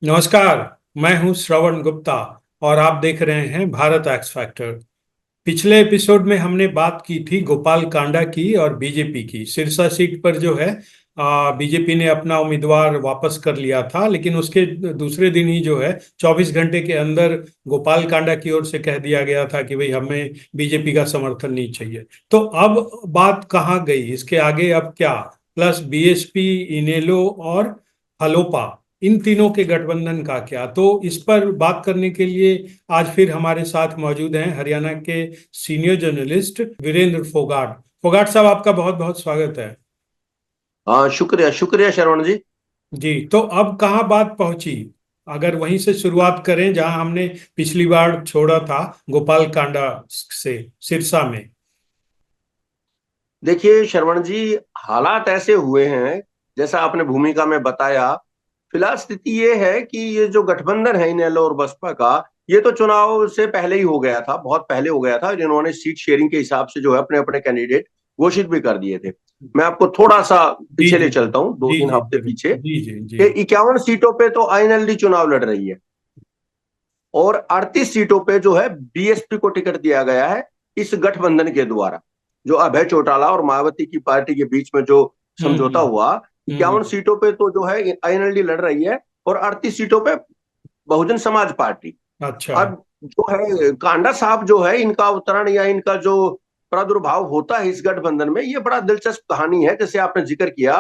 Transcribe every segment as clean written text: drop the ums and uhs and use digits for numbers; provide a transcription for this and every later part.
नमस्कार। मैं हूं श्रवण गुप्ता और आप देख रहे हैं भारत एक्स फैक्टर। पिछले एपिसोड में हमने बात की थी गोपाल कांडा की और बीजेपी की। सिरसा सीट पर जो है बीजेपी ने अपना उम्मीदवार वापस कर लिया था, लेकिन उसके दूसरे दिन ही जो है 24 घंटे के अंदर गोपाल कांडा की ओर से कह दिया गया था कि भाई हमें बीजेपी का समर्थन नहीं चाहिए। तो अब बात कहाँ गई, इसके आगे अब क्या? प्लस बीएसपी, इनेलो और हलोपा, इन तीनों के गठबंधन का क्या? तो इस पर बात करने के लिए आज फिर हमारे साथ मौजूद हैं हरियाणा के सीनियर जर्नलिस्ट वीरेंद्र फोगाट। फोगाट साहब, आपका बहुत बहुत स्वागत है। हाँ, शुक्रिया शुक्रिया शरवण जी। जी, तो अब कहाँ बात पहुंची? अगर वहीं से शुरुआत करें जहां हमने पिछली बार छोड़ा था, गोपाल कांडा से, सिरसा में। देखिए शरवण जी, हालात ऐसे हुए हैं जैसा आपने भूमिका में बताया। फिलहाल स्थिति ये है कि ये जो गठबंधन है इनेलो और बसपा का, ये तो चुनाव से पहले ही हो गया था, बहुत पहले हो गया था। जिन्होंने सीट शेयरिंग के हिसाब से जो है अपने अपने कैंडिडेट घोषित भी कर दिए थे। मैं आपको थोड़ा सा जी पीछे जी ले चलता हूँ, दो जी तीन जी हफ्ते जी पीछे। जी जी जी। कि 51 सीटों पे तो आईएनएलडी चुनाव लड़ रही है और 38 सीटों पे जो है बीएसपी को टिकट दिया गया है इस गठबंधन के द्वारा। जो अभय चौटाला और मायावती की पार्टी के बीच में जो समझौता हम्म हुआ, 51 हम्म सीटों पे तो जो है आईएनएलडी लड़ रही है और 38 सीटों पे बहुजन समाज पार्टी। अच्छा। अब जो है कांडा साहब जो है, इनका अवतरण या इनका जो प्रादुर्भाव होता है इस गठबंधन में, ये बड़ा दिलचस्प कहानी है। जैसे आपने जिक्र किया,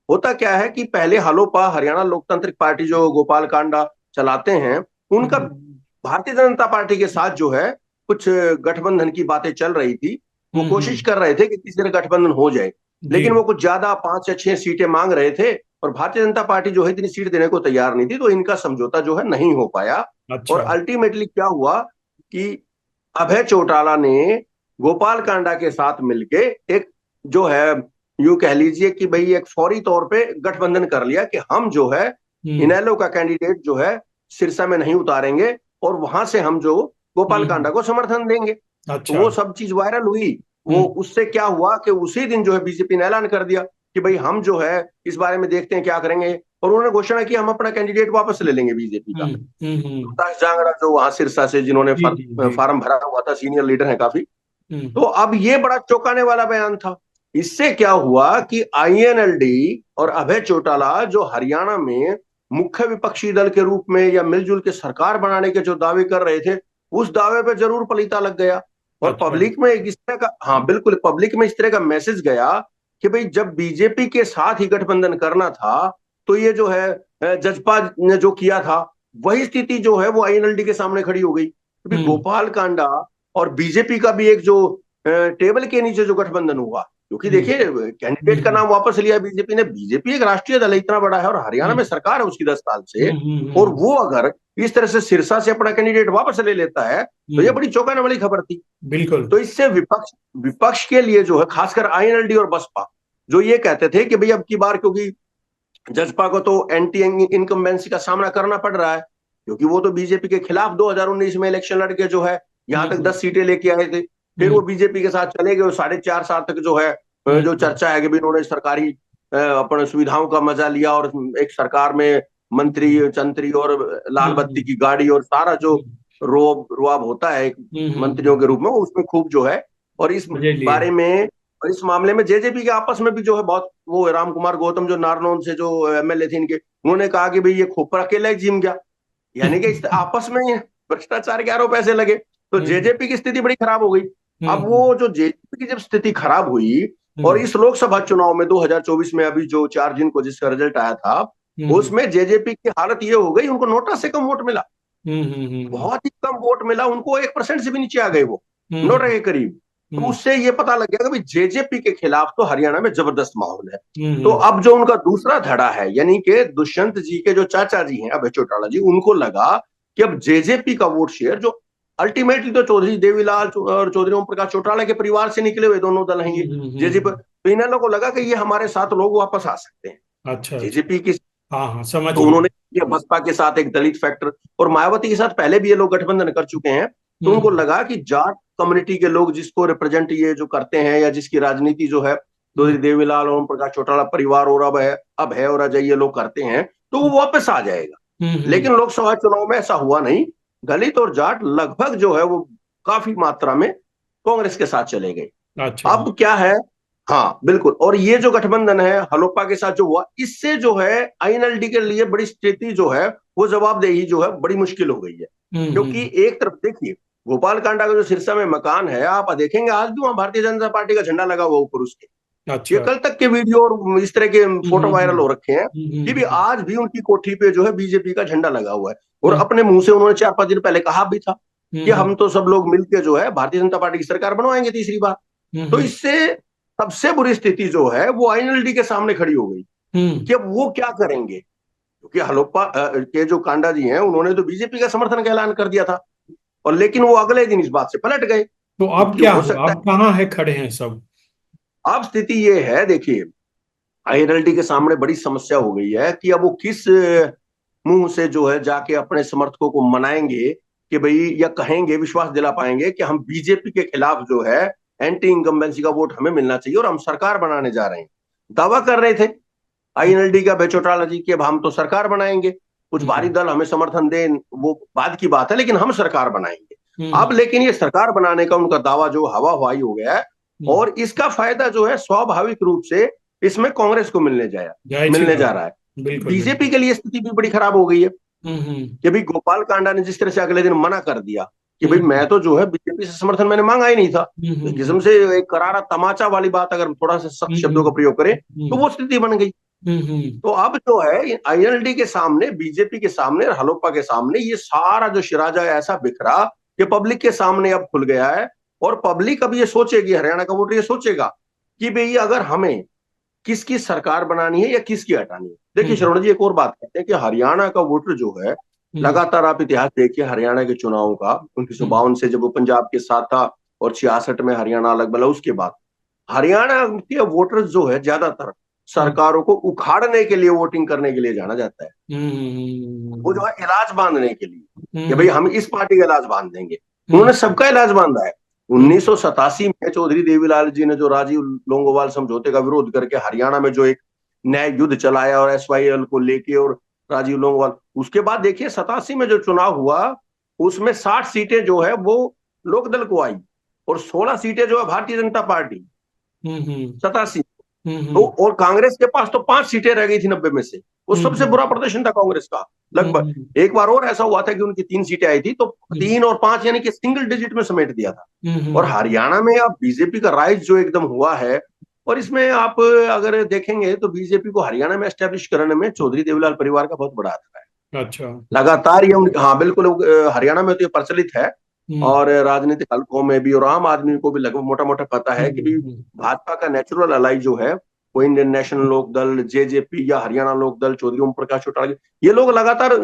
होता क्या है कि पहले हलोपा हरियाणा लोकतांत्रिक पार्टी जो गोपाल कांडा चलाते हैं, उनका हम्म भारतीय जनता पार्टी के साथ जो है कुछ गठबंधन की बातें चल रही थी। वो कोशिश हम्म। कर रहे थे कि किसी तरह गठबंधन हो जाए, जी। लेकिन वो कुछ ज्यादा 5 या 6 सीटें मांग रहे थे और भारतीय जनता पार्टी जो है इतनी सीट देने को तैयार नहीं थी, तो इनका समझौता जो है नहीं हो पाया। और अच्छा। अल्टीमेटली क्या हुआ कि अभय चौटाला ने गोपाल कांडा के साथ मिलके एक जो है, यूं कह लीजिए कि भाई एक फौरी तौर पे गठबंधन कर लिया कि हम जो है हम्म इनेलो का कैंडिडेट जो है सिरसा में नहीं उतारेंगे और वहां से हम जो गोपाल कांडा हम्म। को समर्थन देंगे। तो अच्छा। वो सब चीज वायरल हुई। वो हम्म उससे क्या हुआ कि उसी दिन जो है बीजेपी ने ऐलान कर दिया कि भाई हम जो है इस बारे में देखते हैं क्या करेंगे। और उन्होंने घोषणा की हम अपना कैंडिडेट वापस ले लेंगे बीजेपी का। हम्म। प्रकाश जांगड़ा जो वहां सिरसा से जिन्होंने जी जी जी। फार्म भरा हुआ था, सीनियर लीडर है काफी। हम्म तो अब ये बड़ा चौंकाने वाला बयान था। इससे क्या हुआ कि आईएनएलडी और अभय चौटाला जो हरियाणा में मुख्य विपक्षी दल के रूप में या मिलजुल के सरकार बनाने के जो दावे कर रहे थे, उस दावे पे जरूर पलीता लग गया। और अच्छा। पब्लिक में इस तरह का, हाँ बिल्कुल, पब्लिक में इस तरह का मैसेज गया कि भाई जब बीजेपी के साथ ही गठबंधन करना था, तो ये जो है जजपा ने जो किया था, वही स्थिति जो है वो आईएनएलडी के सामने खड़ी हो गई। क्योंकि हम्म गोपाल कांडा और बीजेपी का भी एक जो टेबल के नीचे जो गठबंधन हुआ, क्योंकि हम्म देखिए कैंडिडेट का नाम वापस लिया बीजेपी ने। बीजेपी एक राष्ट्रीय दल है, इतना बड़ा है, और हरियाणा में हम्म सरकार है उसकी 10 साल से। और हम्म। वो अगर इस तरह से सिरसा से अपना कैंडिडेट वापस ले लेता है, तो ये हम्म, बड़ी चौंकाने वाली खबर थी। बिल्कुल। तो इससे विपक्ष विपक्ष के लिए जो है, खासकर आईएनएलडी और बसपा, जो ये कहते थे कि भाई अब की बार, क्योंकि जजपा को तो एंटी इनकम्बेंसी का सामना करना पड़ रहा है, क्योंकि वो तो बीजेपी के खिलाफ 2019 में इलेक्शन लड़के जो है यहां तक हम्म 10 सीटें लेके आए थे। फिर वो हम्म बीजेपी के साथ चले गए और 4.5 साल तक जो है जो हम्म चर्चा है कि भी इन्होंने सरकारी अपने सुविधाओं का मजा लिया और एक सरकार में मंत्री तंत्री और लाल बत्ती हम्म की गाड़ी और सारा जो रोब रुआब होता है एक मंत्रियों के रूप में, वो उसमें खूब जो है। और इस मजे लिए। बारे में, और इस मामले में जेजेपी के आपस में भी जो है बहुत, वो राम कुमार गौतम जो नारनौल से जो एमएलए थे इनके, उन्होंने कहा कि भाई ये खोपरा अकेला ही जिम गया। यानी कि इस आपस में ही भ्रष्टाचार के आरोप ऐसे लगे, तो हम्म जेजेपी की स्थिति बड़ी खराब हो गई। अब हम्म वो जो जेजेपी की जब स्थिति खराब हुई, और हम्म इस लोकसभा चुनाव में 2024 में अभी जो 4 जून को जिसका रिजल्ट आया था, हम्म उसमें जेजेपी की हालत ये हो गई, उनको नोटा से कम वोट मिला। हम्म बहुत ही कम वोट मिला उनको, 1% से भी नीचे आ गए वो, नोटा हम्म के करीब। तो हम्म उससे ये पता लग गया कि भाई जेजेपी के खिलाफ तो हरियाणा में जबरदस्त माहौल है। तो हम्म अब जो उनका दूसरा धड़ा है, यानी कि दुष्यंत जी के जो चाचा जी हैं अभय चौटाला जी, उनको लगा कि अब जेजेपी का वोट शेयर, जो अल्टीमेटली तो चौधरी देवीलाल और चौधरी ओम प्रकाश चौटाला के परिवार से निकले हुए दोनों दल हैं ये, जेजेपी, तो इन लोगों को लगा कि ये हमारे साथ लोग वापस आ सकते हैं अच्छा अच्छा। जेजेपी की। हाँ हाँ, समझ तो गया। उन्होंने ये बसपा के साथ एक दलित फैक्टर, और मायावती के साथ पहले भी ये लोग गठबंधन कर चुके हैं। तो उनको हम्म लगा कि जाट कम्युनिटी के लोग जिसको रिप्रेजेंट ये जो करते हैं, या जिसकी राजनीति जो है चौधरी हम्म देवीलाल ओम प्रकाश चौटाला परिवार और अब है और अजय ये लोग करते हैं, तो वो वापस आ जाएगा। हम्म। लेकिन लोकसभा चुनाव में ऐसा हुआ नहीं। दलित और जाट लगभग जो है वो काफी मात्रा में कांग्रेस के साथ चले गए। अच्छा। अब क्या है, हाँ बिल्कुल, और ये जो गठबंधन है हलोपा के साथ जो हुआ, इससे जो है आईएनएलडी के लिए बड़ी स्थिति जो है वो जवाबदेही जो है बड़ी मुश्किल हो गई है। क्योंकि हम्म। एक तरफ देखिए, गोपाल कांडा का जो सिरसा में मकान है, आप देखेंगे आज भी वहां भारतीय जनता पार्टी का झंडा लगा हुआ ऊपर उसके। ये अच्छा। कल तक के वीडियो और इस तरह के हम्म फोटो हम्म वायरल हो रखे हैं कि भी हम्म आज भी उनकी कोठी पे जो है बीजेपी का झंडा लगा हुआ है। और हम्म अपने मुंह से उन्होंने 4-5 दिन पहले कहा भी था कि हम्म हम तो सब लोग मिलकर जो है भारतीय जनता पार्टी की सरकार बनवाएंगे तीसरी बार। तो हम्म इससे सबसे बुरी स्थिति जो है वो आईएनएलडी के सामने खड़ी हो गई हम्म कि अब वो क्या करेंगे। क्योंकि हलोपा के जो कांडा जी हैं उन्होंने तो बीजेपी का समर्थन का ऐलान कर दिया था, और लेकिन वो अगले दिन इस बात से पलट गए तो अब कि क्या हो हुआ, सकता अब कहाँ है खड़े हैं सब? है। अब स्थिति ये है, देखिए आईएनएलडी के सामने बड़ी समस्या हो गई है कि अब वो किस मुंह से जो है जाके अपने समर्थकों को मनाएंगे कि भाई, या कहेंगे, विश्वास दिला पाएंगे कि हम बीजेपी के खिलाफ जो है एंटी इनकम्बेंसी का वोट हमें मिलना चाहिए और हम सरकार बनाने जा रहे हैं। दावा कर रहे थे आईएनएलडी का बेचौटाला जी कि अब हम तो सरकार बनाएंगे, कुछ भारी हम्म दल हमें समर्थन दें वो बाद की बात है, लेकिन हम सरकार बनाएंगे। अब हम्म लेकिन ये सरकार बनाने का उनका दावा जो हवा हवाई हो गया है, हम्म। और इसका फायदा जो है स्वाभाविक रूप से इसमें कांग्रेस को जायज सी मिलने जा बात रहा है। है, बिल्कुल बीजेपी बिल्कुल। के लिए स्थिति भी बड़ी खराब हो गई है हम्म कि भाई गोपाल कांडा ने जिस तरह से अगले दिन मना कर दिया कि भाई मैं हम्म तो जो है बीजेपी से समर्थन मैंने मांगा ही नहीं था, हम्म एक किस्म से एक करारा तमाचा वाली बात अगर थोड़ा सा सख्त शब्दों का प्रयोग करें तो हम्म वो स्थिति बन गई। हम्म तो अब जो है आईएनएलडी के सामने, बीजेपी के सामने और हलोपा के सामने ये सारा जो शिराजा ऐसा बिखरा कि पब्लिक के सामने अब खुल गया है। और पब्लिक अब ये सोचेगी, हरियाणा का वोटर ये सोचेगा कि भाई अगर हमें किसकी सरकार बनानी है या किसकी हटानी है। देखिए हम्म श्रवण जी, एक और बात कहते हैं कि हरियाणा का वोटर जो है, हम्म लगातार आप इतिहास देखिए हरियाणा के चुनावों का, 1952 से जब वो पंजाब के साथ था और 66 में हरियाणा अलग बना, उसके बाद हरियाणा के वोटर्स जो है ज्यादातर हम्म सरकारों को उखाड़ने के लिए वोटिंग करने के लिए जाना जाता है। वो हम्म जो है इलाज बांधने के लिए कि भाई हम्म हम इस पार्टी का इलाज बांध देंगे। हम्म उन्होंने सबका इलाज बांधा है। हम्म 1987 में चौधरी देवीलाल जी ने जो राजीव लोंगोवाल समझौते का विरोध करके हरियाणा में जो एक न्याय युद्ध चलाया और एसवाईएल को लेके, और राजीव लोंगोवाल, उसके बाद देखिए 87 में जो चुनाव हुआ उसमें 60 सीटें जो है वो लोकदल को आई और 16 सीटें जो है भारतीय जनता पार्टी, हम्म 87। तो हम्म और कांग्रेस के पास तो 5 सीटें रह गई थी 90 में से। वो सबसे बुरा प्रदर्शन था कांग्रेस का लगभग। हम्म एक बार और ऐसा हुआ था कि उनकी 3 सीटें आई थी तो 3 और 5 यानी कि सिंगल डिजिट में समेट दिया था। और हम्म हरियाणा में अब बीजेपी का राइज जो एकदम हुआ है, और इसमें आप अगर देखेंगे तो बीजेपी को हरियाणा में एस्टेब्लिश करने में चौधरी देवीलाल परिवार का बहुत बड़ा हाथ है। अच्छा। लगातार ये उनके, हाँ बिल्कुल, हरियाणा में तो ये प्रचलित है हम्म और राजनीतिक हलकों में भी, और आम आदमी को भी लगभग मोटा मोटा पता है कि भी हम्म भाजपा का नेचुरल अलाई जो है वो इंडियन नेशनल लोक दल, जेजेपी या हरियाणा लोक दल, चौधरी ओम प्रकाश चौटाला, ये लोग लगातार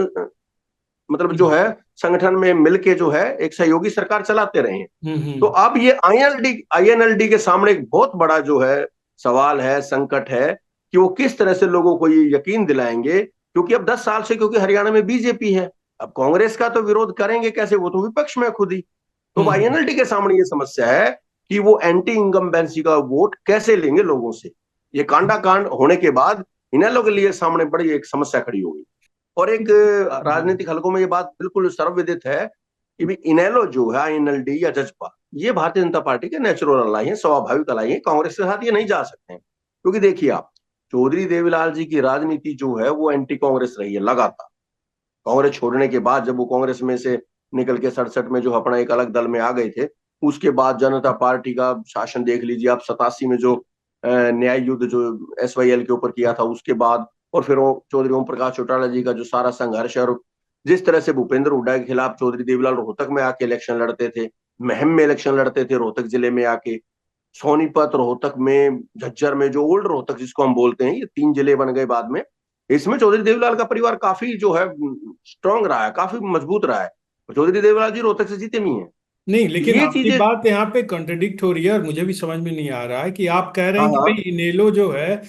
मतलब जो हम्म है संगठन में मिलके जो है एक सहयोगी सरकार चलाते रहे हैं। तो हम्म अब ये आईएनएलडी के सामने एक बहुत बड़ा जो है सवाल है, संकट है कि वो किस तरह से लोगों को ये यकीन दिलाएंगे, क्योंकि अब 10 साल से, क्योंकि हरियाणा में बीजेपी है, अब कांग्रेस का तो विरोध करेंगे कैसे, वो तो विपक्ष में खुद ही। तो हम्म आईएनएलडी के सामने ये समस्या है कि वो एंटी इनकम्बेंसी का वोट कैसे लेंगे लोगों से। ये कांडा कांड होने के बाद इनेलो के लिए सामने बड़ी एक समस्या खड़ी हो गई। और एक राजनीतिक हलकों में ये बात बिल्कुल सर्वविदित है कि भी इनेलो जो है, आईएनएलडी या जजपा, ये भारतीय जनता पार्टी के नेचुरल अलाई है, स्वाभाविक अलाई है। कांग्रेस के साथ ये नहीं जा सकते हैं क्योंकि देखिए आप, चौधरी देवीलाल जी की राजनीति जो है वो एंटी कांग्रेस रही है लगातार। कांग्रेस छोड़ने के बाद जब वो कांग्रेस में से निकल के 67 में जो अपना एक अलग दल में आ गए थे, उसके बाद जनता पार्टी का शासन देख लीजिए आप, 87 में जो न्याय युद्ध जो एसवाईएल के ऊपर किया था उसके बाद, और फिर वो चौधरी ओम प्रकाश चौटाला जी का जो सारा संघर्ष है, और जिस तरह से भूपेंद्र हुड्डा के खिलाफ चौधरी देवीलाल रोहतक में आके इलेक्शन लड़ते थे, महम में इलेक्शन लड़ते थे, रोहतक जिले में आके, सोनीपत, रोहतक में, झज्जर में, जो ओल्ड रोहतक जिसको हम बोलते हैं, ये 3 जिले बन गए बाद में। इसमें चौधरी देवीलाल का परिवार काफी जो है स्ट्रांग रहा है, काफी मजबूत रहा है। चौधरी देवीलाल जी रोहतक से जीते भी हैं। नहीं, लेकिन ये आपकी चीजें, बात यहाँ पे कॉन्ट्रडिक्ट हो रही है और मुझे भी समझ में नहीं आ रहा है कि आप कह रहे हाँ हैं कि हाँ भाई इनेलो जो है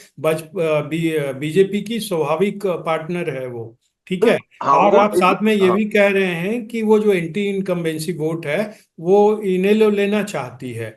बीजेपी की स्वाभाविक पार्टनर है वो, ठीक है। हाँ और वो आप साथ में ये हाँ। भी कह रहे हैं कि वो जो एंटी इनकम्बेंसी वोट है वो इनेलो लेना चाहती है।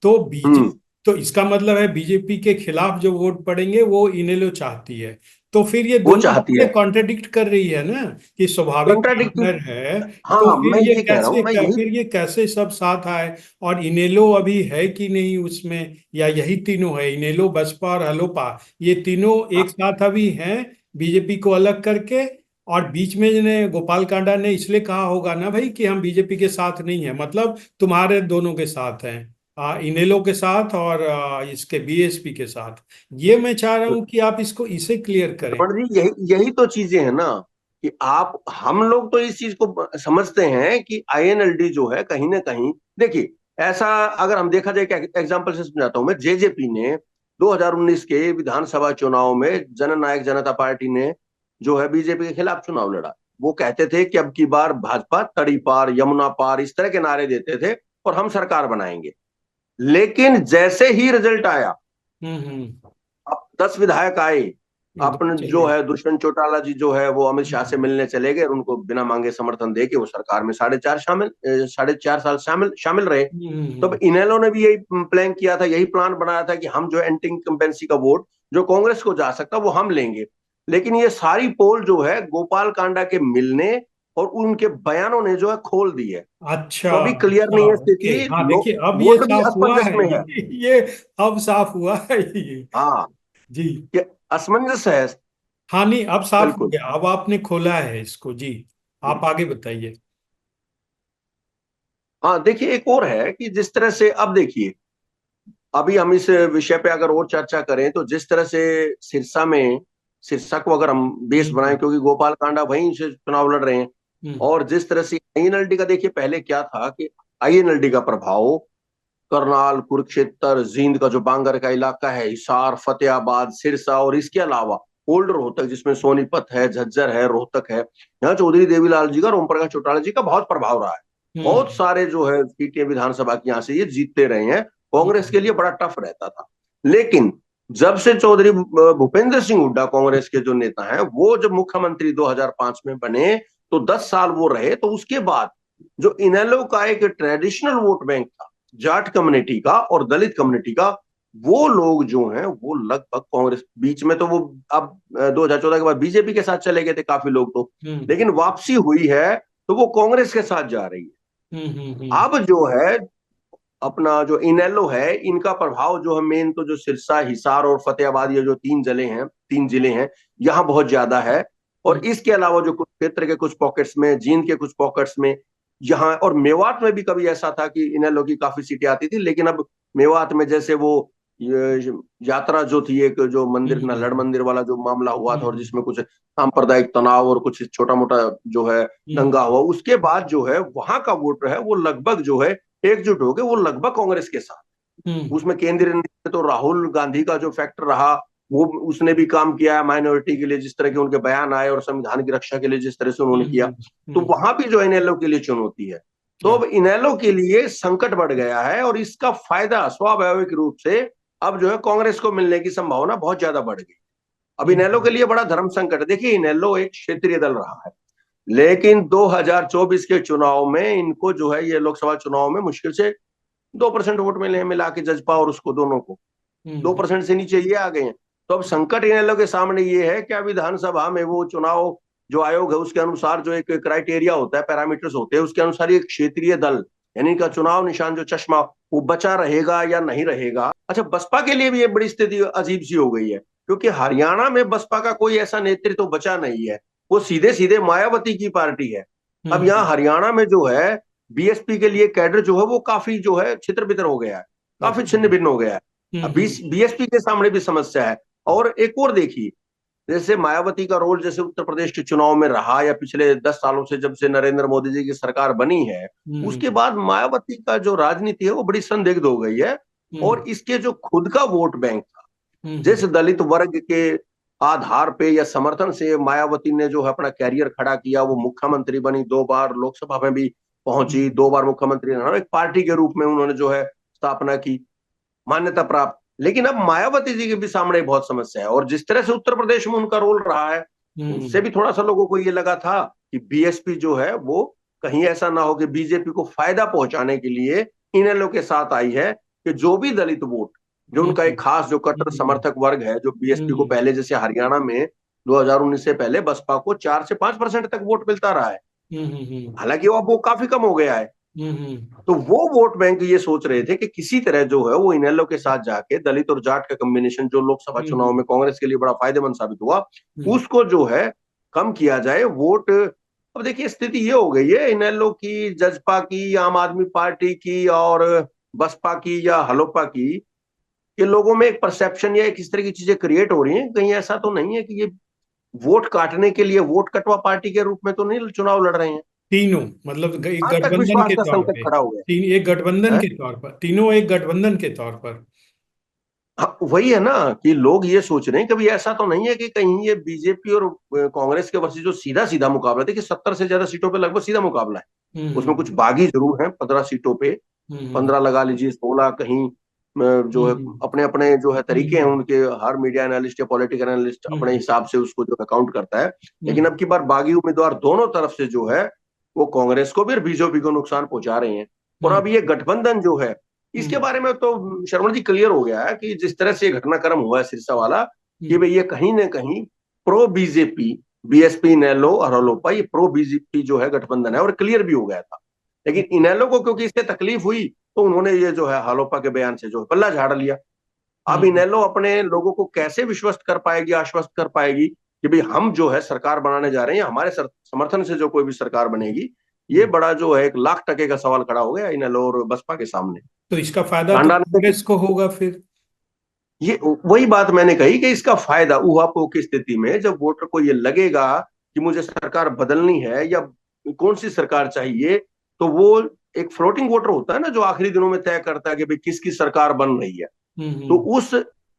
तो बीजे हम्म तो इसका मतलब है बीजेपी के खिलाफ जो वोट पड़ेंगे वो इनेलो चाहती है। तो फिर ये वो दोनों चाहती बातें है। कॉन्ट्रडिक्ट कर रही है ना, कि स्वाभाविक कंट्राडिक्टिव। पार्टनर है। हाँ तो हाँ, फिर मैं ये ये कह रहा हूं, कैसे मैं यही। फिर ये कैसे सब साथ आए? और इनेलो अभी है कि नहीं उसमें, या यही तीनों है, इनेलो, बसपा और हलोपा, ये तीनों एक हाँ, साथ अभी हैं बीजेपी को अलग करके? और बीच में जिन्हें गोपाल कांडा ने इसलिए कहा होगा ना भाई कि हम बीजेपी के साथ नहीं है, मतलब तुम्हारे दोनों के साथ हैं, इनेलो के साथ और इसके बीएसपी के साथ। ये मैं चाह रहा हूं कि आप इसको इसे क्लियर करें। रमन जी, यही यही तो चीजें हैं ना, कि आप हम लोग तो इस चीज को समझते हैं कि आईएनएलडी जो है कहीं ना कहीं, देखिए, ऐसा अगर हम देखा जाए, एग्जांपल से समझाता हूं मैं। जेजेपी ने 2019 के विधानसभा चुनाव में जननायक जनता पार्टी ने जो है बीजेपी के खिलाफ चुनाव लड़ा। वो कहते थे कि अब की बार भाजपा तड़ी पार यमुना पार इस तरह के नारे देते थे, और हम सरकार बनाएंगे। लेकिन जैसे ही रिजल्ट आया, हम्म। अब 10 विधायक आए, इधर अपन चले जो गए। है दुष्यंत चौटाला जी जो है वो अमित शाह से हम्म मिलने चले गए, और उनको बिना मांगे समर्थन दे के वो सरकार में 4.5 साल शामिल शामिल रहे। तब हम्म। इनेलो ने भी यही प्लान किया था, यही प्लान बनाया था कि हम जो एंटी इंकम्बेंसी का वोट जो कांग्रेस को जा सकता वो हम लेंगे। लेकिन ये सारी पोल जो है गोपाल कांडा के मिलने और उनके बयानों ने जो है खोल दी है। अच्छा तो अभी क्लियर अच्छा, नहीं है ओके, स्थिति, हाँ लोग देखिए अब ये वोट भी साफ हुआ असमंजस है। में है। ये अब साफ हुआ है ये। हाँ, जी। ये असमंजस है। हाँ नहीं, अब साफ हो बिल्कुल। गया, अब आपने खोला है इसको जी। आप आगे बताइए। हाँ, देखिए, एक और है कि जिस तरह से अब देखिए, अभी हम इस विषय पे अगर और चर्चा करें तो जिस तरह से सिरसा में, सिरसा को अगर हम बेस बनाएं, हम्म क्योंकि गोपाल कांडा वहीं से चुनाव लड़ रहे हैं। हम्म और जिस तरह से आईएनएलडी का, देखिए पहले क्या था कि आईएनएलडी का प्रभाव करनाल, कुरुक्षेत्र, जींद का जो बांगर का इलाका है, हिसार, फतेहाबाद, सिरसा, और इसके अलावा ओल्ड रोहतक जिसमें सोनीपत है, झज्जर है, रोहतक है, यहाँ चौधरी देवीलाल जी का, ओम प्रकाश चौटाला जी का बहुत प्रभाव रहा है। बहुत हम्म सारे जो है सीटें विधानसभा की यहाँ से ये जीतते रहे हैं। कांग्रेस के हम्म लिए बड़ा टफ रहता था। लेकिन जब से चौधरी भूपेंद्र सिंह हुड्डा कांग्रेस के जो नेता हैं, वो जब मुख्यमंत्री 2005 में बने, तो 10 साल वो रहे, तो उसके बाद जो इनेलो का एक ट्रेडिशनल वोट बैंक था, जाट कम्युनिटी का और दलित कम्युनिटी का, वो लोग जो हैं वो लगभग कांग्रेस, बीच में तो वो अब 2014 के बाद बीजेपी के साथ चले गए थे काफी लोग तो, हम्म लेकिन वापसी हुई है तो वो कांग्रेस के साथ जा रही है। हम्म। अब जो है अपना जो इनेलो है, इनका प्रभाव जो है मेन तो जो सिरसा, हिसार और फतेहाबाद, ये जो 3 जिले हैं, यहाँ बहुत ज्यादा है। और हम्म इसके अलावा जो कुछ क्षेत्र के कुछ पॉकेट्स में, जींद के कुछ पॉकेट्स में, यहाँ और मेवात में भी कभी ऐसा था कि इनेलो की काफी सीटें आती थी। लेकिन अब मेवात में जैसे वो ये यात्रा जो थी, एक जो मंदिर, नलड़ हम्म मंदिर वाला जो मामला हुआ था, और हम्म जिसमें कुछ सांप्रदायिक तनाव और कुछ छोटा मोटा जो है हम्म दंगा हुआ, उसके बाद जो है वहां का वोटर है वो लगभग जो है एकजुट हो गए, वो लगभग कांग्रेस के साथ। हम्म उसमें केंद्रीय नेतृत्व तो राहुल गांधी का जो फैक्टर रहा, वो उसने भी काम किया है माइनॉरिटी के लिए, जिस तरह के उनके बयान आए, और संविधान की रक्षा के लिए जिस तरह से उन्होंने किया। तो हम्म। वहां भी जो इनेलो के लिए चुनौती है। तो अब इनेलो के लिए संकट बढ़ गया है, और इसका फायदा स्वाभाविक रूप से अब जो है कांग्रेस को मिलने की संभावना बहुत ज्यादा बढ़ गई। अब इनेलो के हम्म लिए बड़ा धर्म संकट है। देखिए, इनेलो एक क्षेत्रीय दल रहा है, लेकिन 2024 के चुनाव में इनको जो है, ये लोकसभा चुनाव में मुश्किल से 2% वोट मिले हैं, मिला के जजपा और उसको दोनों को, दो हम्म परसेंट से नीचे ये आ गए हैं। तो अब संकट इनेलो के सामने ये है, क्या विधानसभा में वो चुनाव जो आयोग है उसके अनुसार जो एक क्राइटेरिया होता है, पैरामीटर्स होते हैं, उसके अनुसार ये क्षेत्रीय दल, यानी इनका चुनाव निशान जो चश्मा, वो बचा रहेगा या नहीं रहेगा। अच्छा, बसपा के लिए भी ये बड़ी स्थिति अजीब सी हो गई है, क्योंकि हरियाणा में बसपा का कोई ऐसा नेतृत्व तो बचा नहीं है, वो सीधे सीधे मायावती की पार्टी है। अब यहाँ हम्म। हरियाणा में जो है बीएसपी के लिए कैडर जो है वो काफी जो है छितर बितर हो गया है, काफी अच्छा। छिन्न भिन्न हो गया है। अब बीएसपी के सामने भी समस्या है। और एक और देखिए, जैसे मायावती का रोल जैसे उत्तर प्रदेश के चुनाव में रहा, या पिछले 10 सालों से जब से नरेंद्र मोदी जी की सरकार बनी है, उसके हम्म बाद मायावती का जो राजनीति है वो बड़ी संदिग्ध हो गई है। हम्म और इसके जो खुद का वोट बैंक था, हम्म जिस दलित वर्ग के आधार पे या समर्थन से मायावती ने जो है अपना कैरियर खड़ा किया, वो मुख्यमंत्री बनी, 2 बार लोकसभा में भी पहुंची, हम्म 2 बार मुख्यमंत्री रहा, एक पार्टी के रूप में उन्होंने जो है स्थापना की, मान्यता प्राप्त। लेकिन अब मायावती जी के भी सामने बहुत समस्या है, और जिस तरह से उत्तर प्रदेश में उनका रोल रहा है, उससे हम्म भी थोड़ा सा लोगों को ये लगा था कि बीएसपी जो है वो कहीं ऐसा ना हो कि बीजेपी को फायदा पहुंचाने के लिए इनेलो के साथ आई है, कि जो भी दलित वोट, जो उनका एक हम्म खास जो कट्टर हम्म समर्थक वर्ग है, जो बीएसपी को हम्म पहले जैसे हरियाणा में 2019 से पहले बसपा को 4 से 5% तक वोट मिलता रहा है। हम्म। हालांकि वो अब वो काफी कम हो गया है। हम्म। तो वो वोट बैंक ये सोच रहे थे कि किसी तरह जो है वो इनेलो के साथ जाके दलित और जाट का कॉम्बिनेशन जो लोकसभा चुनाव हम्म। में कांग्रेस के लिए बड़ा फायदेमंद साबित हुआ, हम्म। उसको जो है कम किया जाए वोट। अब देखिए स्थिति ये हो गई है, इनेलो की, जजपा की, आम आदमी पार्टी की और बसपा की या हलोपा की, ये लोगों में एक परसेप्शन या एक इस तरह की चीजें क्रिएट हो रही हैं। कहीं ऐसा तो नहीं है कि ये वोट काटने के लिए वोट कटवा पार्टी के रूप में तो नहीं चुनाव लड़ रहे हैं। तीनों मतलब एक कहां तक गठबंधन विश्वास के का तौर संकट पे, खड़ा हो गया तीन एक गठबंधन है। के तौर पर, तीनों एक गठबंधन के तौर पर। हाँ, वही है ना कि लोग ये सोच रहे हैं कभी ऐसा तो नहीं है कि कहीं ये बीजेपी और कांग्रेस के वर्सेस जो सीधा सीधा मुकाबला, देखिए 70 से ज्यादा सीटों पे लगभग सीधा मुकाबला है। उसमें कुछ हम्म। बागी जरूर हैं 15 सीटों पे, हम्म। 15 लगा लीजिए, 16 कहीं जो है हम्म। अपने अपने जो है तरीके हैं हम्म। उनके। हर मीडिया एनालिस्ट या पॉलिटिकल एनालिस्ट अपने हम्म। हिसाब से उसको जो है काउंट करता है। लेकिन हम्म। अब की बार बागी उम्मीदवार दोनों तरफ से जो है वो कांग्रेस को भी और बीजेपी को नुकसान पहुंचा रहे हैं। और हम्म। अब ये गठबंधन जो है, इसके हम्म। बारे में तो शर्मा जी क्लियर हो गया है कि जिस तरह से ये घटनाक्रम हुआ है सिरसा वाला, कि हम्म। भाई ये कहीं ना कहीं प्रो बीजेपी, बीएसपी इनेलो और हलोपा, ये प्रो बीजेपी जो है गठबंधन है, और क्लियर भी हो गया था। लेकिन इनेलो को क्योंकि इससे तकलीफ हुई, तो उन्होंने ये जो है हलोपा के बयान से जो है पल्ला झाड़ लिया। अब हम्म। इनेलो अपने लोगों को कैसे विश्वस्त कर पाएगी, आश्वस्त कर पाएगी कि भाई हम जो है सरकार बनाने जा रहे हैं, हमारे समर्थन से जो कोई भी सरकार बनेगी, ये हम्म। बड़ा जो है 1 लाख टके का सवाल खड़ा हो गया इनेलो और बसपा के सामने। तो इसका फायदा तो कांडा ने, कांग्रेस को होगा फिर। ये वही बात मैंने कही कि इसका फायदा ऊहापोह की स्थिति में जब वोटर को ये लगेगा कि मुझे सरकार बदलनी है या कौन सी सरकार चाहिए, तो वो एक फ्लोटिंग वोटर होता है ना जो आखिरी दिनों में तय करता है कि भाई किसकी सरकार बन रही है। तो हम्म। उस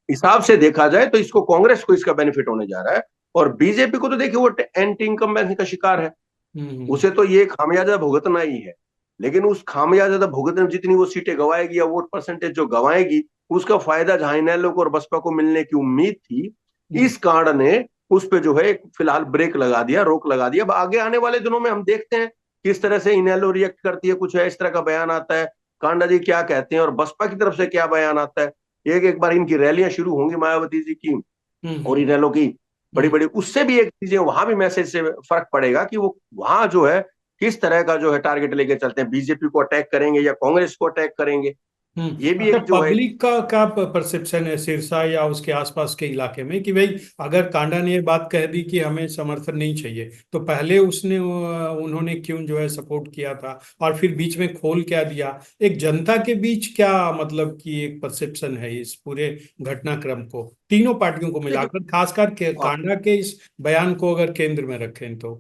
हिसाब से देखा जाए तो इसको, कांग्रेस को इसका बेनिफिट होने जा रहा है। और बीजेपी को तो देखिए वो एंटी इनकम्बेंसी का शिकार है, हम्म। उसे तो ये खामियाजा भुगतना ही है। लेकिन उस खामियाजा भुगतने में जितनी वो सीटें गवाएगी या वोट परसेंटेज जो गवाएगी, उसका फायदा जहां इनेलो को और बसपा को मिलने की उम्मीद थी, हम्म। इस कारण ने उस पे जो है एक फिलहाल ब्रेक लगा दिया, रोक लगा दिया। अब आगे आने वाले दिनों में हम देखते हैं किस तरह से इनेलो रिएक्ट करती है, कुछ है इस तरह का बयान आता है, कांडा जी क्या कहते हैं और बसपा की तरफ से क्या बयान आता है। एक एक बार इनकी रैलियां शुरू होंगी मायावती जी की और हम्म। इनेलो की बड़ी हम्म। बड़ी, उससे भी एक चीजें वहां भी मैसेज से फर्क पड़ेगा कि वो वहां जो है किस तरह का जो है टारगेट लेके चलते हैं, बीजेपी को अटैक करेंगे या कांग्रेस को अटैक करेंगे। ये भी अच्छा, एक जो है। पब्लिक का क्या परसेप्शन है सिरसा या उसके आसपास के इलाके में, कि भाई अगर कांडा ने ये बात कह दी कि हमें समर्थन नहीं चाहिए, तो पहले उसने उन्होंने क्यों जो है सपोर्ट किया था, और फिर बीच में खोल क्या दिया। एक जनता के बीच क्या मतलब कि एक परसेप्शन है इस पूरे घटनाक्रम को, तीनों पार्टियों को देखिए, मिलाकर, खासकर हाँ, कांडा के इस बयान को अगर केंद्र में रखें तो।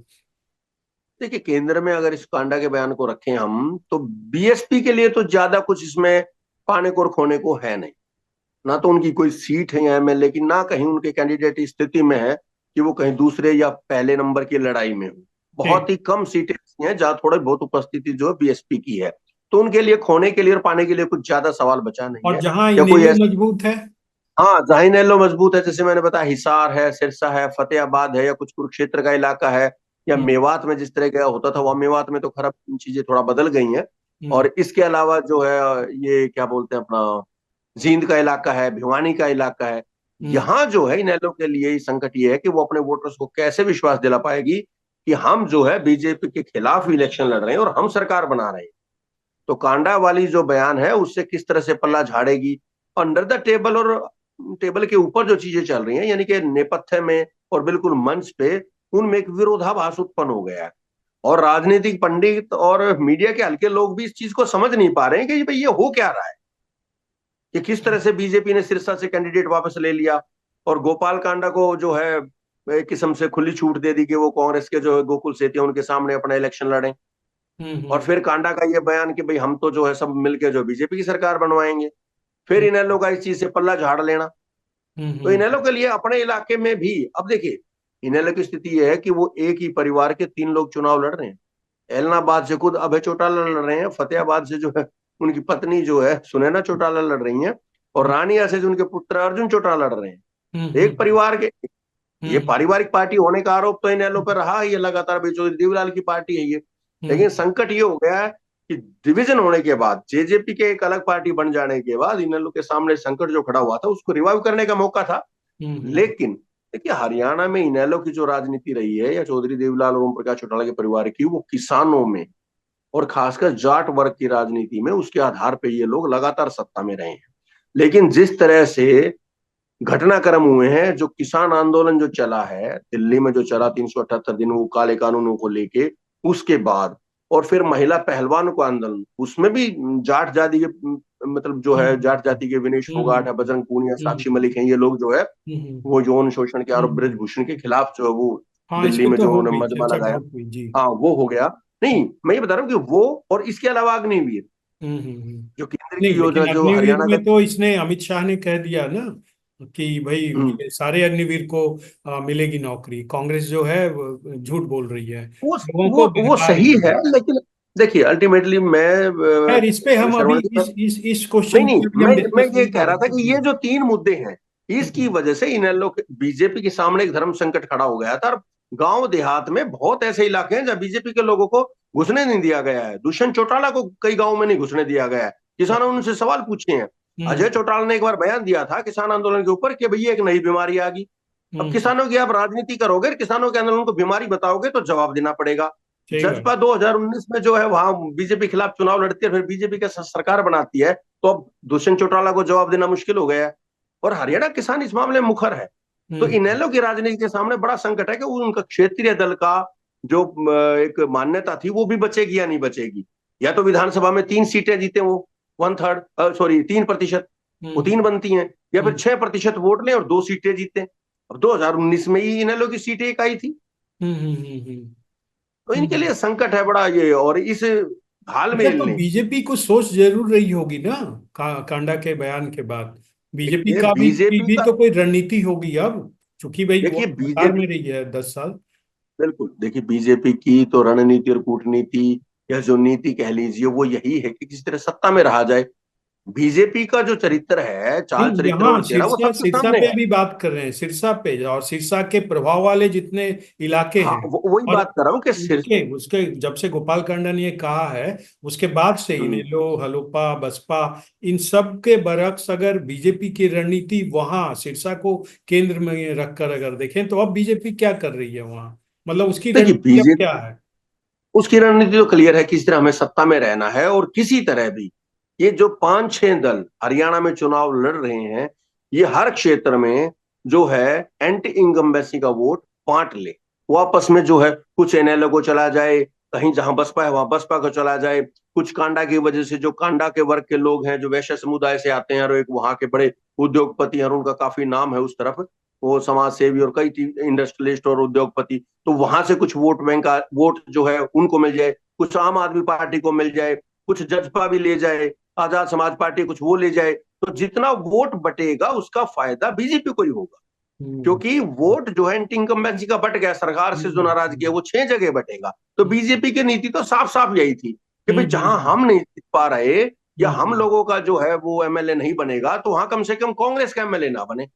देखिए केंद्र में अगर इस कांडा के बयान को रखें हम, तो बीएसपी के लिए तो ज्यादा कुछ इसमें पाने को और खोने को है नहीं। ना तो उनकी कोई सीट है एमएलए की, ना कहीं उनके कैंडिडेट इस स्थिति में है कि वो कहीं दूसरे या पहले नंबर की लड़ाई में हो। बहुत ठीक। ही कम सीटें ऐसी हैं जहां थोड़ी बहुत उपस्थिति जो है बीएसपी की है। तो उनके लिए खोने के लिए और पाने के लिए कुछ ज्यादा सवाल बचा नहीं और है। जहां या कोई इनेलो ऐसा, मजबूत है। हाँ जहां इनेलो मजबूत है, जैसे मैंने बताया हिसार है, सिरसा है, फतेहाबाद है, या कुछ कुरुक्षेत्र का इलाका है, या हम्म। मेवात में जिस तरह का होता था, वह मेवात में तो खराब चीजें थोड़ा बदल गई हैं। हम्म। और इसके अलावा जो है ये क्या बोलते हैं अपना जींद का इलाका है, भिवानी का इलाका है। हम्म। यहाँ जो है इनेलो के लिए संकट ये है कि वो अपने वोटर्स को कैसे विश्वास दिला पाएगी कि हम जो है बीजेपी के खिलाफ इलेक्शन लड़ रहे हैं और हम सरकार बना रहे हैं। तो कांडा वाली जो बयान है उससे किस तरह से पल्ला झाड़ेगी। अंडर द टेबल और टेबल के ऊपर जो चीजें चल रही हैं, यानी कि नेपथ्य में और बिल्कुल मंच पे, उनमें एक विरोधाभास उत्पन्न हो गया है। और राजनीतिक पंडित और मीडिया के हल्के लोग भी इस चीज को समझ नहीं पा रहे हैं कि भाई ये हो क्या रहा है, कि किस तरह से बीजेपी ने सिरसा से कैंडिडेट वापस ले लिया और गोपाल कांडा को जो है एक किस्म से खुली छूट दे दी कि वो कांग्रेस के जो है गोकुल सेतिया उनके सामने अपना इलेक्शन लड़े। और हम्म। फिर कांडा का ये बयान कि भाई हम तो जो है सब मिलके जो बीजेपी की सरकार बनवाएंगे। फिर हम्म। इनेलो का इस चीज से पल्ला झाड़ लेना। तो हम्म। इनेलो के लिए अपने इलाके में भी, अब देखिए इनेलो की स्थिति यह है कि वो एक ही परिवार के 3 लोग चुनाव लड़ रहे हैं। एलनाबाद से खुद अभय चौटाला लड़ रहे हैं, फतेहाबाद से जो है उनकी पत्नी जो है सुनैना चौटाला लड़ रही हैं, और रानिया से जो उनके पुत्र अर्जुन चौटाला लड़ रहे हैं। एक हम्म। परिवार के, ये हम्म। पारिवारिक पार्टी होने का आरोप तो इनेलो पर रहा ही है लगातार, भाई चौधरी देवीलाल की पार्टी है ये। लेकिन हम्म। संकट ये हो गया है कि डिवीजन होने के बाद, जेजेपी के एक अलग पार्टी बन जाने के बाद इनेलो के सामने संकट जो खड़ा हुआ था उसको रिवाइव करने का मौका था। हम्म। लेकिन देखिए, हरियाणा में इनेलो की जो राजनीति रही है, या चौधरी देवीलाल और ओम प्रकाश चौटाला के परिवार की, वो किसानों में और खासकर जाट वर्ग की राजनीति में, उसके आधार पर ये लोग लगातार सत्ता में रहे हैं। लेकिन जिस तरह से घटनाक्रम हुए हैं, जो किसान आंदोलन जो चला है दिल्ली में, जो चला 378 दिन, वो काले कानूनों को लेके, उसके बाद, और फिर महिला पहलवानों का आंदोलन, उसमें भी जाट जाति के, मतलब जो है जाट हम्म जाति के विनेश हम्म फोगाट है, बजरंग पूनिया, साक्षी हम्म मलिक हैं, ये लोग जो है हम्म वो यौन शोषण के आरोप हम्म। ब्रजभूषण के खिलाफ जो है वो हाँ, इस दिल्ली पे में तो जो हो उन्होंने गई, मजमा चर्चा लगाया। बहुत हुई जी। हाँ, वो हो गया। नहीं, मैं ये बता रहा हूँ कि वो, और इसके अलावा अग्निवीर, हम्म। जो केंद्र की नहीं, योजना, लेकिन जो अग्निवीर हरियाणा का। में तो इसने अमित शाह ने कह दिया ना कि भाई हम्म, ये सारे अग्निवीर को मिलेगी नौकरी। कांग्रेस जो है वो झूठ बोल रही है, वो लोगों वो को वो बहका सही रही है, है। लेकिन देखिए, अल्टीमेटली मैं खैर, इस पे हम अभी श्रवण जी, इस नहीं क्वेश्चन नहीं, पे अभी हम मैं डिस्कस ये नहीं कह रहा था करेंगे कि जी। ये जो तीन मुद्दे हैं, इसकी हम्म वजह से इनेलो बीजेपी के सामने एक धर्म संकट खड़ा हो गया था। और गांव देहात में बहुत ऐसे इलाके हैं जहां बीजेपी के लोगों को घुसने नहीं दिया गया है। दुष्यंत चौटाला को कई गांवों में नहीं घुसने दिया गया है। किसानों ने उनसे सवाल पूछे हैं। हम्म अजय चौटाला ने एक बार बयान दिया था किसान आंदोलन के ऊपर कि भैया एक नई बीमारी आ गई। अब हम्म। किसानों की आप राजनीति करोगे, किसानों के आंदोलन को बीमारी बताओगे, तो जवाब देना पड़ेगा। सही बात। जजपा 2019 में जो है वहां बीजेपी खिलाफ चुनाव लड़ती है, फिर बीजेपी का सरकार बनाती है, तो अब दुष्यंत चौटाला को जवाब देना मुश्किल हो गया है। और हरियाणा किसान इस मामले में मुखर है। तो हम्म इनेलो की राजनीति के सामने बड़ा संकट है कि उनका क्षेत्रीय दल का जो एक मान्यता थी, वो भी बचेगी या नहीं बचेगी। या तो विधानसभा में 3 सीटें जीते वो, 1/3, सॉरी 3%, वो हम्म 3 बनती हैं, या फिर हम्म 6% वोट लें और 2 सीटें जीते। अब 2019 में ही इनेलो की सीट एक आई थी। तो इनके हम्म। लिए संकट है बड़ा ये। और इस हाल में अच्छा, तो इनने, बीजेपी को सोच जरूर रही होगी ना, कांडा के बयान के बाद। बीजेपी देखिए का बीजेपी भी का, तो कोई रणनीति होगी अब, क्योंकि भाई वो देखिए सरकार बीजेपी, में रही है 10 साल। बिल्कुल, देखिए बीजेपी की तो रणनीति और कूटनीति, या जो नीति कह लीजिए, वो यही है कि किसी तरह सत्ता में रहा जाए। बीजेपी का जो चरित्र है, चाल नहीं, चरित्र यहाँ और चेहरा, वो सिरसा सबके सिरसा सामने पे है। भी बात कर रहे हैं, सिरसा पे और सिरसा के प्रभाव वाले जितने इलाके हाँ, हैं। वही और बात कर रहा हूँ कि सिर, उसके उसके जब से गोपाल कांडा ने ये कहा है, उसके बाद से हम्म, इनेलो, हलोपा, बसपा, इन सब के बरक्स अगर बीजेपी की रणनीति वहां सिरसा को केंद्र में रखकर अगर देखें, तो अब बीजेपी क्या कर रही है वहां, मतलब उसकी देखिए रणनीति अब क्या बीजेपी, है? उसकी रणनीति तो क्लियर है, किस तरह हमें सत्ता में रहना है, और किसी तरह भी ये जो 5-6 दल हरियाणा में चुनाव लड़ रहे हैं, ये हर क्षेत्र में जो है एंटी इनकम्बेंसी का वोट बांट ले। वो आपस में जो है, कुछ एनएलओ को चला जाए, कहीं जहां बसपा है वहां बसपा को चला जाए, कुछ कांडा की वजह से, जो कांडा के वर्ग के लोग हैं, जो वैश्य समुदाय से आते हैं, और एक वहां के बड़े उद्योगपति हैं और उनका काफी नाम है उस तरफ, वो समाज सेवी और कई इंडस्ट्रियलिस्ट और उद्योगपति, तो वहां से कुछ वोट बैंक का वोट जो है उनको मिल जाए, कुछ आम आदमी पार्टी को मिल जाए, कुछ जजपा भी ले जाए, आजाद समाज पार्टी कुछ वो ले जाए, तो जितना वोट बटेगा उसका फायदा बीजेपी को ही होगा। हम्म क्योंकि वोट जो है एंटी इनकम्बेंसी का बट गया, सरकार से जो नाराजगी है वो 6 जगह बटेगा। तो हम्म बीजेपी की नीति तो साफ साफ यही थी कि भाई जहां हम्म हम नहीं जीत पा रहे, या हम हम्म लोगों का जो है वो एमएलए नहीं बनेगा, तो वहां कम से कम कांग्रेस का एमएलए ना बने।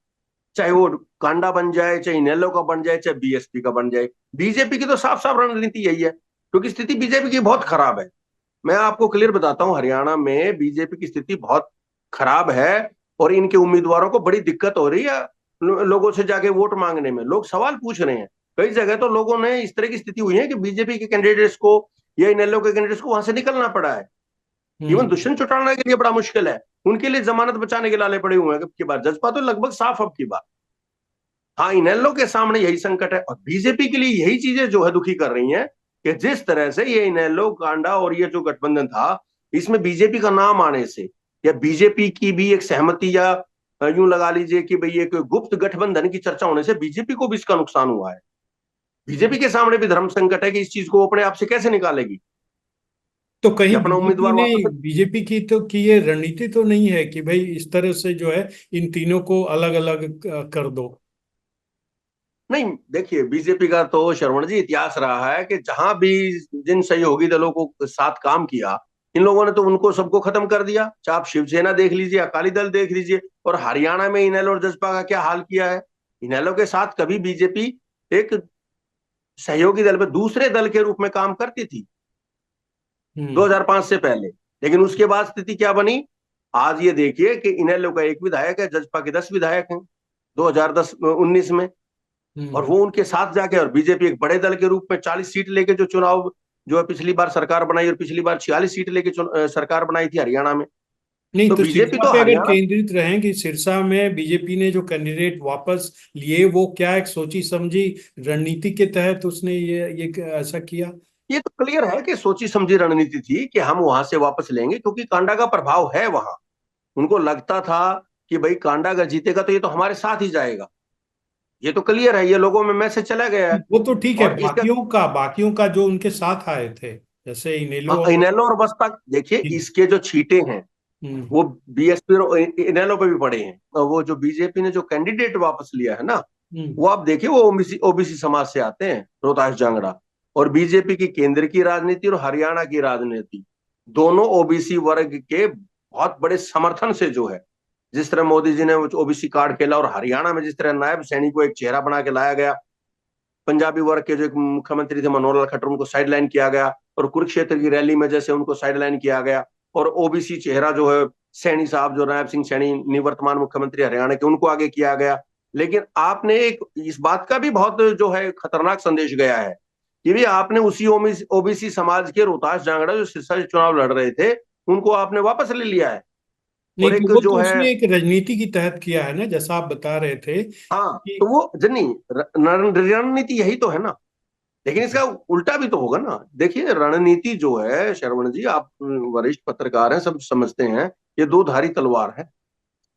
चाहे वो कांडा बन जाए, चाहे इनेलो का बन जाए, चाहे बीएसपी का बन जाए। बीजेपी की तो साफ साफ रणनीति यही है, क्योंकि स्थिति बीजेपी की बहुत खराब है। मैं आपको क्लियर बताता हूं, हरियाणा में बीजेपी की स्थिति बहुत खराब है। और इनके उम्मीदवारों को बड़ी दिक्कत हो रही है लोगों से जाके वोट मांगने में। लोग सवाल पूछ रहे हैं, कई जगह तो लोगों ने इस तरह की स्थिति हुई है कि बीजेपी के कैंडिडेट्स को या इनेलो के कैंडिडेट्स को वहां से निकलना पड़ा है। इवन हम्म दुष्यंत चौटाला के लिए बड़ा मुश्किल है, उनके लिए जमानत बचाने के लाले पड़े हुए हैं। अब की बार जजपा तो लगभग साफ, अब की बार हाँ, इनेलो के सामने यही संकट है। और बीजेपी के लिए यही चीजें जो है दुखी कर रही हैं कि जिस तरह से ये इनेलो, कांडा और ये जो गठबंधन था, इसमें बीजेपी का नाम आने से, या बीजेपी की भी एक सहमति, या यूं लगा लीजिए कि भाई एक गुप्त गठबंधन की चर्चा होने से बीजेपी को भी इसका नुकसान हुआ है। बीजेपी के सामने भी धर्म संकट है कि इस चीज को अपने आप से कैसे निकालेगी, तो कि कहीं अपना उम्मीदवार वापस। बीजेपी की ये रणनीति तो नहीं है कि भाई इस तरह से जो है इन तीनों को अलग अलग कर दो? नहीं, देखिए बीजेपी का तो श्रवण जी इतिहास रहा है कि जहां भी जिन सहयोगी दलों को साथ काम किया, इन लोगों ने तो उनको सबको खत्म कर दिया। चाहे आप शिवसेना देख लीजिए, अकाली दल देख लीजिए, और हरियाणा में इनेलो और जसपा का क्या हाल किया है। इनेलो के साथ कभी बीजेपी एक सहयोगी दल में दूसरे दल के रूप में काम करती थी हम्म 2005 से पहले। लेकिन उसके बाद स्थिति क्या बनी, आज ये देखिए कि इनेलो का 1 विधायक है, जसपा के 10 विधायक हैं 2010-19 में। और वो उनके साथ जाके, और बीजेपी एक बड़े दल के रूप में 40 सीट लेके जो चुनाव जो है पिछली बार सरकार बनाई, और पिछली बार 46 सीट लेके सरकार बनाई थी हरियाणा में। नहीं, तो तो बीजेपी सिरसा तो पे अगर हरियाणा, केंद्रित रहें कि सिरसा में बीजेपी ने जो कैंडिडेट वापस लिए वो क्या एक सोची समझी रणनीति के तहत उसने ये ऐसा किया? ये तो क्लियर है कि सोची समझी रणनीति थी कि हम वहां से वापस लेंगे, क्योंकि कांडा का प्रभाव है वहां। उनको लगता था कि भाई कांडा अगर जीतेगा तो ये तो हमारे साथ ही जाएगा। ये तो क्लियर है, ये लोगों में मैसेज चला गया है। वो तो ठीक है, और इसका बाकियों का जो उनके साथ आए थे, जैसे इनेलो और इनेलो और बसपा, देखिए इसके जो छींटे हैं हम्म वो बीएसपी और इनेलो पे भी पड़े हैं। और वो जो बीजेपी ने जो कैंडिडेट वापस लिया है ना, हम्म वो आप देखिए वो ओबीसी ओबीसी समाज से आते हैं, रोहतास जांगड़ा। और बीजेपी की केंद्र की राजनीति और हरियाणा की राजनीति दोनों ओबीसी वर्ग के बहुत बड़े समर्थन से जो है, जिस तरह मोदी जी ने ओबीसी कार्ड खेला, और हरियाणा में जिस तरह नायब सैनी को एक चेहरा बना के लाया गया, पंजाबी वर्ग के जो एक मुख्यमंत्री थे मनोहर लाल खट्टर, उनको साइडलाइन किया गया, और कुरुक्षेत्र की रैली में जैसे उनको साइडलाइन किया गया, और ओबीसी चेहरा जो है सैनी साहब, जो नायब सिंह सैनी निवर्तमान मुख्यमंत्री हरियाणा के, उनको आगे किया गया। लेकिन आपने एक इस बात का भी बहुत जो है खतरनाक संदेश गया है कि भी आपने उसी ओबीसी समाज के रोहतास जांगड़ा जो सिरसा से चुनाव लड़ रहे थे, उनको आपने वापस ले लिया है। नहीं, और तो एक वो जो तो है, उसने एक राजनीति की तहत किया है ना, जैसा आप बता रहे थे हाँ कि तो वो जनी रणनीति यही तो है ना। लेकिन इसका उल्टा भी तो होगा ना। देखिए रणनीति जो है श्रवण जी, आप वरिष्ठ पत्रकार हैं, सब समझते हैं, ये दो धारी तलवार है।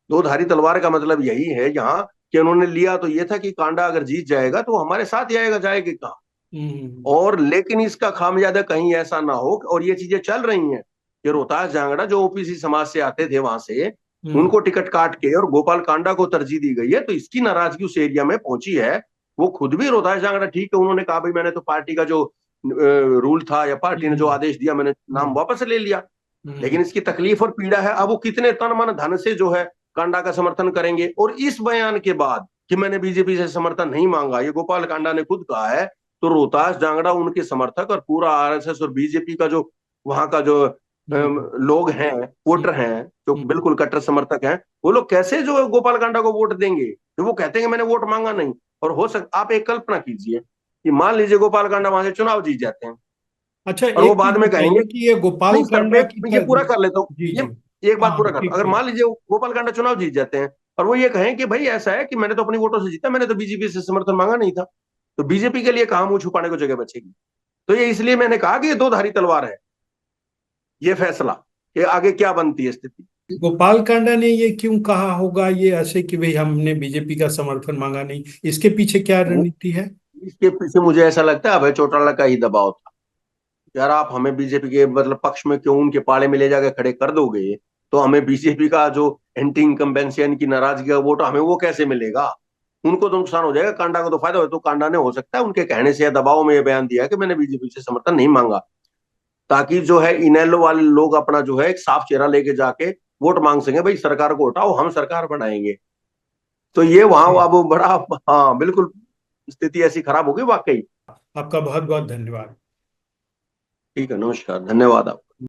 दो धारी तलवार का मतलब यही है यहाँ कि उन्होंने लिया तो ये था कि कांडा अगर जीत जाएगा तो हमारे साथ ही आएगा, जाएगी कहाँ। हम्म और लेकिन इसका खामियाजा कहीं ऐसा ना हो, और ये चीजें चल रही हैं कि रोहतास जांगड़ा जो ओपीसी समाज से आते थे वहां से, हम्म उनको टिकट काट के और गोपाल कांडा को तरजीह दी गई है, तो इसकी नाराजगी उस एरिया में पहुंची है। वो खुद भी रोहतास जांगड़ा, ठीक है, उन्होंने कहा भाई मैंने तो पार्टी का जो रूल था या पार्टी ने जो हम्म आदेश दिया मैंने नाम हम्म वापस ले लिया। हम्म लेकिन इसकी तकलीफ और पीड़ा है, अब वो कितने तन मन धन से जो है कांडा का समर्थन करेंगे। और इस बयान के बाद कि मैंने बीजेपी से समर्थन नहीं मांगा, ये गोपाल कांडा ने खुद कहा है, तो रोहतास जांगड़ा उनके समर्थक और पूरा आरएसएस और बीजेपी का जो वहां का जो हम्म लोग हैं, वोटर हैं, जो हम्म। बिल्कुल कट्टर समर्थक हैं, वो लोग कैसे जो है गोपाल कांडा को वोट देंगे? तो वो कहते हैं कि मैंने वोट मांगा नहीं। और हो सकता, आप एक कल्पना कीजिए कि मान लीजिए गोपाल कांडा वहां से चुनाव जीत जाते हैं, अच्छा, और वो एक बाद चीज में कहेंगे, बताइए कि ये गोपाल नहीं सर कांडा की ये पूरा कर लेता हूँ, जी ये जी। एक बात हाँ पूरा करता हूँ। ठीक अगर ठीक। मान लीजिए गोपाल कांडा चुनाव जीत जाते हैं, और वो ये कहें कि भाई ऐसा है कि मैंने तो अपनी वोटों से जीता, मैंने तो बीजेपी से समर्थन मांगा नहीं था, तो बीजेपी के लिए कहां मुंह छुपाने को जगह बचेगी? तो ये इसलिए मैंने कहा कि ये दो धारी तलवार है, ये फैसला कि आगे क्या बनती है स्थिति। गोपाल कांडा ने ये क्यों कहा होगा ये ऐसे कि भाई हमने बीजेपी का समर्थन मांगा नहीं, इसके पीछे क्या वो रणनीति है? इसके पीछे मुझे ऐसा लगता है अभय चौटाला का ही दबाव था। यार आप हमें बीजेपी के मतलब पक्ष में क्यों उनके पाले में ले जाकर खड़े कर दोगे, तो हमें बीजेपी का जो एंटी इनकम्बेंसी यानी कि नाराजगी का वोट हमें वो कैसे मिलेगा? उनको तो नुकसान हो जाएगा, कांडा को तो फायदा हो। तो कांडा ने हो सकता है उनके कहने से या दबाव में ये बयान दिया कि मैंने बीजेपी से समर्थन नहीं मांगा, ताकि जो है इनेलो वाले लोग अपना जो है एक साफ चेहरा लेके जाके वोट मांग सके, भाई सरकार को हटाओ हम सरकार बनाएंगे। तो ये वहां जी। अब बड़ा, हाँ बिल्कुल, स्थिति ऐसी खराब हो गई वाकई। आपका बहुत बहुत धन्यवाद। ठीक है, नमस्कार, धन्यवाद आप।